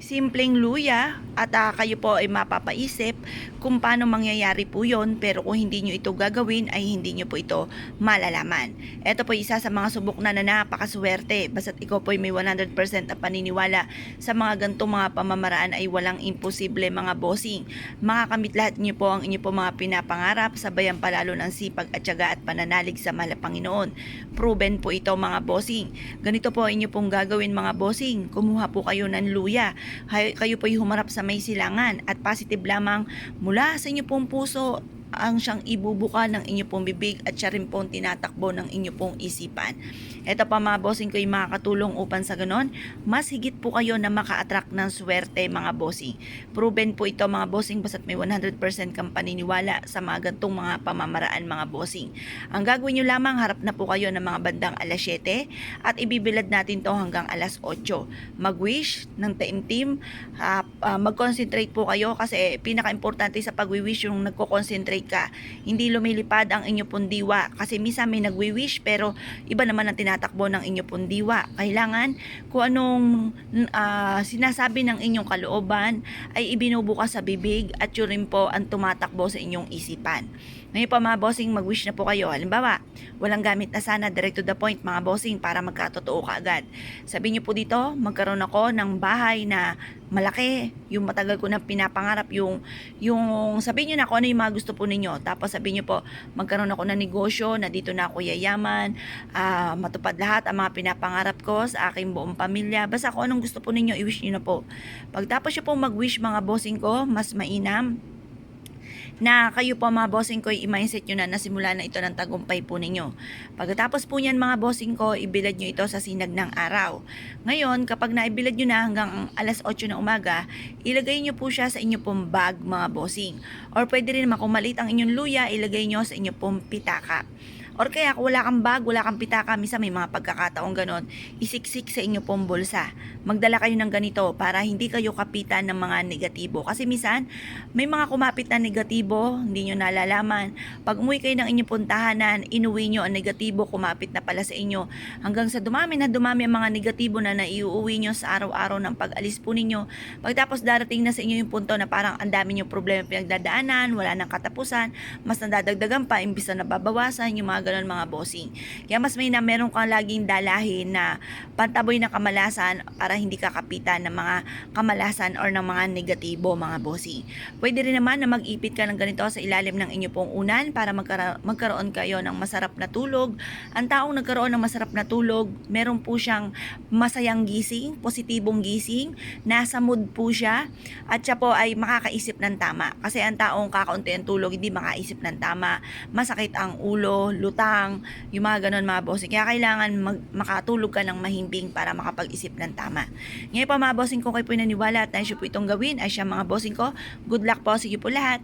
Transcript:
simpleng luya at kayo po ay mapapaisip kung paano mangyayari po yon, pero kung hindi nyo ito gagawin ay hindi nyo po ito malalaman. Ito po isa sa mga subok na napakaswerte, basta't ikaw po ay may 100% na paniniwala sa mga gantong mga pamamaraan ay walang imposible mga bossing. Makakamit lahat nyo po ang inyo po mga pinapangarap, sabayan palalo ng sipag at tiyaga at pananalig sa mahal na Panginoon. Proven po ito mga bossing. Ganito po inyo pong gagawin mga bossing, kumuha po kayo ng luya. Kayo po'y humarap sa may silangan at positive lamang mula sa inyo pong puso ang siyang ibubuka ng inyo pong bibig at siya rin pong tinatakbo ng inyo pong isipan. Ito pa mga bossing ko yung makakatulong upang sa ganon, mas higit po kayo na maka-attract ng swerte mga bossing. Proven po ito mga bossing, basta't may 100% kang paniniwala sa mga gantong mga pamamaraan mga bossing. Ang gagawin nyo lamang, harap na po kayo ng mga bandang alas 7 at ibibilad natin to hanggang alas 8. Mag-wish ng taimtim, mag-concentrate po kayo kasi pinaka-importante sa pag-wish yung nagko-concentrate ka. Hindi lumilipad ang inyo pong diwa kasi minsan may nagwi-wish pero iba naman ang tinatakbo ng inyo pong diwa. Kailangan kung anong sinasabi ng inyong kalooban ay ibinubukas sa bibig at yun rin po ang tumatakbo sa inyong isipan. Ngayon pa mga bossing, mag-wish na po kayo. Halimbawa, walang gamit na sana, direct to the point mga bossing para magkatotoo ka agad. Sabihin niyo po dito, magkaroon ako ng bahay na malaki, yung matagal ko na pinapangarap, yung sabihin niyo na kung ano yung mga gusto po ninyo. Tapos sabihin niyo po, magkaroon ako ng negosyo na dito na ako yayaman, matupad lahat ang mga pinapangarap ko sa aking buong pamilya. Basta kung anong gusto po ninyo, i-wish niyo na po. Pagtapos niyo po mag-wish mga bossing ko, mas mainam na kayo po mga bossing ko, i-mindset nyo na nasimula na ito ng tagumpay po ninyo. Pagkatapos po niyan mga bossing ko, ibilad nyo ito sa sinag ng araw. Ngayon, kapag naibilad nyo na hanggang alas 8 ng umaga, ilagay nyo po siya sa inyo pong bag mga bossing. Or pwede rin naman kung maliit ang inyong luya, ilagay nyo sa inyo pong pitaka. Or kaya kung wala kang bag, wala kang pitaka, minsan may mga pagkakataong ganon, isiksik sa inyo pong bulsa. Magdala kayo ng ganito para hindi kayo kapitan ng mga negatibo. Kasi minsan, may mga kumapit na negatibo, hindi nyo nalalaman. Pag umuwi kayo ng inyong puntahanan, inuwi nyo ang negatibo, kumapit na pala sa inyo. Hanggang sa dumami na dumami ang mga negatibo na naiuwi nyo sa araw-araw ng pag-alis po ninyo. Pagtapos darating na sa inyo yung punto na parang ang dami nyo problema pinagdadaanan, wala nang katapusan, mas nadadagdagan pa, imbis na nababawasan yung mga ganon mga bossing. Kaya mas may na meron kang laging dalahin na pantaboy na kamalasan para hindi ka kapitan ng mga kamalasan or ng mga negatibo mga bossing. Pwede rin naman na mag-ipit ka ng ganito sa ilalim ng inyo pong unan para magkaroon kayo ng masarap na tulog. Ang taong nagkaroon ng masarap na tulog, meron po siyang masayang gising, positibong gising, nasa mood po siya at siya po ay makakaisip ng tama. Kasi ang taong kakaunti ang tulog, hindi makaisip ng tama, masakit ang ulo, lutang, yung mga ganon mga bossing. Kaya kailangan makatulog ka ng mahimbing para makapag-isip ng tama. Ngayon pa mga bossing ko, kayo po naniwala at nais po itong gawin ay siya mga bossing ko. Good luck po, sige po lahat.